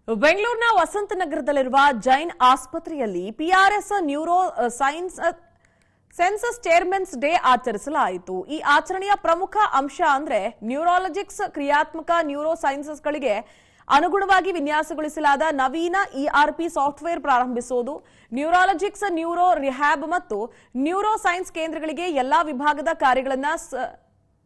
ಬೆಂಗಳೂರಿನ ವಸಂತನಗರದಲ್ಲಿರುವ ಜೈನ್ ಆಸ್ಪತ್ರೆಯಲ್ಲಿ PRS neuro science centres chairman's day ಆಚರಿಸಲಾಯಿತು. ಈ ಆಚರಣೆಯ ಪ್ರಮುಖ ಅಂಶ ಅಂದ್ರೆ ನ್ಯೂರಾಲಜಿಕ್ಸ್ ಕ್ರಿಯಾತ್ಮಕ ನ್ಯೂರೋ ಸೈನ್ಸಸ್ಗಳಿಗೆ ಅನುಗುಣವಾಗಿ ವಿನ್ಯಾಸಗೊಳಿಸಲಾದ ನವೀನ ಇಆರ್ಪಿ ಸಾಫ್ಟ್ವೇರ್ ಪ್ರಾರಂಭಿಸುವುದು, ನ್ಯೂರಾಲಜಿಕ್ಸ್ ನ್ಯೂರೋ ರಿಹ್ಯಾಬ್ ಮತ್ತು ನ್ಯೂರೋ ಸೈನ್ಸ್ ಕೇಂದ್ರಗಳಿಗೆ ಎಲ್ಲಾ ವಿಭಾಗದ ಕಾರ್ಯಗಳನ್ನು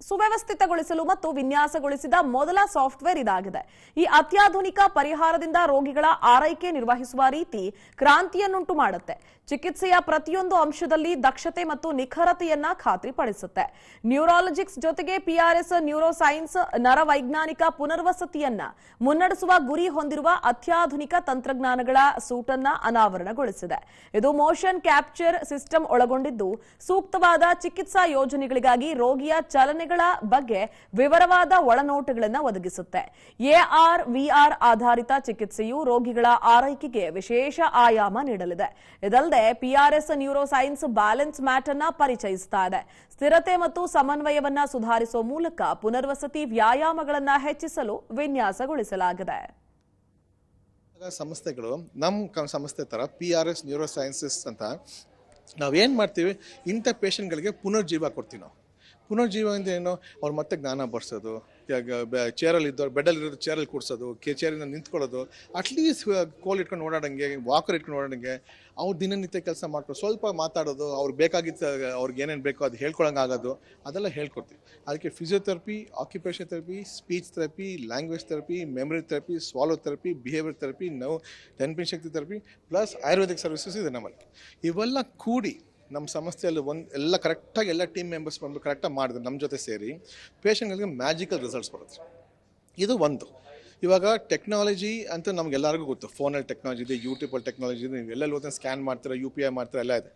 ಸುವ್ಯವಸ್ಥಿತಗೊಳಿಸಲು ಮತ್ತು ವಿನ್ಯಾಸಗೊಳಿಸಿದ ಮೊದಲ ಸಾಫ್ಟ್ವೇರ್ ಇದಾಗಿದೆ. ಈ ಅತ್ಯಾಧುನಿಕ ಪರಿಹಾರದಿಂದ ರೋಗಿಗಳ ಆರೈಕೆ ನಿರ್ವಹಿಸುವ ರೀತಿ ಕ್ರಾಂತಿಯನ್ನುಂಟು ಮಾಡುತ್ತೆ. ಚಿಕಿತ್ಸೆಯ ಪ್ರತಿಯೊಂದು ಅಂಶದಲ್ಲಿ ದಕ್ಷತೆ ಮತ್ತು ನಿಖರತೆಯನ್ನ ಖಾತ್ರಿಪಡಿಸುತ್ತೆ. ನ್ಯೂರಾಲಜಿಕ್ಸ್ ಜೊತೆಗೆ ಪಿಆರ್ಎಸ್ ನ್ಯೂರೋ ಸೈನ್ಸ್ ನರವೈಜ್ಞಾನಿಕ ಪುನರ್ವಸತಿಯನ್ನ ಮುನ್ನಡೆಸುವ ಗುರಿ ಹೊಂದಿರುವ ಅತ್ಯಾಧುನಿಕ ತಂತ್ರಜ್ಞಾನಗಳ ಸೂಟನ್ನ ಅನಾವರಣಗೊಳಿಸಿದೆ. ಇದು ಮೋಷನ್ ಕ್ಯಾಪ್ಚರ್ ಸಿಸ್ಟಮ್ ಒಳಗೊಂಡಿದ್ದು ಸೂಕ್ತವಾದ ಚಿಕಿತ್ಸಾ ಯೋಜನೆಗಳಿಗಾಗಿ ರೋಗಿಯ ಚಲನೆಗಳ ಬಗ್ಗೆ ವಿವರವಾದ ಒಳನೋಟಗಳನ್ನು ಒದಗಿಸುತ್ತೆ. ಎಆರ್ ವಿಆರ್ ಆಧಾರಿತ ಚಿಕಿತ್ಸೆಯು ರೋಗಿಗಳ ಆರೈಕೆಗೆ ವಿಶೇಷ ಆಯಾಮ ನೀಡಲಿದೆ. ಇದಲ್ಲದೆ ಪಿಆರ್ಎಸ್ ನ್ಯೂರೋ ಸೈನ್ಸ್ ಬ್ಯಾಲೆನ್ಸ್ ಮ್ಯಾಟ್ ಅನ್ನ ಪರಿಚಯಿಸುತ್ತಾ ಇದೆ. ಸ್ಥಿರತೆ ಮತ್ತು ಸಮನ್ವಯವನ್ನ ಸುಧಾರಿಸುವ ಮೂಲಕ ಪುನರ್ವಸತಿ ವ್ಯಾಯಾಮಗಳನ್ನು ಹೆಚ್ಚಿಸಲು ವಿನ್ಯಾಸಗೊಳಿಸಲಾಗಿದೆ. ಸಂಸ್ಥೆಗಳು ನಮ್ಮ ಸಂಸ್ಥೆ ತರ ಪಿಆರ್ಎಸ್ ನ್ಯೂರೋ ಸೈನ್ಸಸ್ ಅಂತ ನಾವೇನ್ ಮಾಡ್ತೀವಿ, ಇಂಥ ಪೇಷಂಟ್ಗಳಿಗೆ ಪುನರ್ಜೀವ ಕೊಡ್ತೀವಿ. ನಾವು ಪುನರ್ಜೀವ ಅಂದ್ರೆ ಏನು, ಅವ್ರು ಮತ್ತೆ ಜ್ಞಾನ ಬರ್ಸೋದು, ಚೇರಲ್ಲಿ ಇದ್ದವ್ರು ಬೆಡ್ಡಲ್ಲಿ ಇರೋದು ಚೇರಲ್ಲಿ ಕೂರಿಸೋದು, ಚೇರಿಂದ ನಿಂತ್ಕೊಳ್ಳೋದು, ಅಟ್ಲೀಸ್ಟ್ ಕೋಲ್ ಇಟ್ಕೊಂಡು ಓಡಾಡಂಗೆ, ವಾಕರ್ ಇಟ್ಕೊಂಡು ಓಡಾಡಂಗೆ, ಅವ್ರು ದಿನನಿತ್ಯ ಕೆಲಸ ಮಾಡ್ಕೊಂಡು ಸ್ವಲ್ಪ ಮಾತಾಡೋದು, ಅವ್ರಿಗೆ ಬೇಕಾಗಿತ್ತು, ಅವ್ರಿಗೆ ಏನೇನು ಬೇಕೋ ಅದು ಹೇಳ್ಕೊಳಂಗೆ ಆಗೋದು, ಅದೆಲ್ಲ ಹೇಳ್ಕೊಡ್ತೀವಿ. ಅದಕ್ಕೆ physiotherapy, occupation therapy, speech therapy, language therapy, memory therapy, swallow therapy, behaviour therapy, ನೆನಪಿನ ಶಕ್ತಿ ಥೆರಪಿ ಪ್ಲಸ್ ಆಯುರ್ವೇದಿಕ್ ಸರ್ವಿಸಸ್ ಇದೆ ನಮ್ಮಲ್ಲಿ. ಇವೆಲ್ಲ ಕೂಡಿ ನಮ್ಮ ಸಂಸ್ಥೆಯಲ್ಲಿ ಎಲ್ಲ ಕರೆಕ್ಟಾಗಿ ಎಲ್ಲ ಟೀಮ್ ಮೆಂಬರ್ಸ್ ಬಂದು ಕರೆಕ್ಟಾಗಿ ಮಾಡಿದ್ರೆ ನಮ್ಮ ಜೊತೆ ಸೇರಿ ಪೇಷಂಟ್ಗಳಿಗೆ ಮ್ಯಾಜಿಕಲ್ ರಿಸಲ್ಟ್ಸ್ ಬರುತ್ತೆ. ಇದು ಒಂದು. ಇವಾಗ ಟೆಕ್ನಾಲಜಿ ಅಂತ ನಮಗೆಲ್ಲರಿಗೂ ಗೊತ್ತು, ಫೋನಲ್ಲಿ ಟೆಕ್ನಾಲಜಿ ಇದೆ, ಯೂಟ್ಯೂಬಲ್ಲಿ ಟೆಕ್ನಾಲಜಿ ಇದೆ, ನೀವು ಎಲ್ಲೆಲ್ಲಿ ಹೋದ್ರೆ ಸ್ಕ್ಯಾನ್ ಮಾಡ್ತೀರಾ, UPI ಮಾಡ್ತೀರಾ, ಎಲ್ಲ ಇದೆ.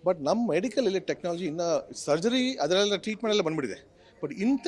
ಬಟ್ ನಮ್ಮ ಮೆಡಿಕಲಲ್ಲಿ ಟೆಕ್ನಾಲಜಿ ಇನ್ನು ಸರ್ಜರಿ ಅದರೆಲ್ಲ ಟ್ರೀಟ್ಮೆಂಟ್ ಎಲ್ಲ ಬಂದ್ಬಿಟ್ಟಿದೆ. ಬಟ್ ಇಂಥ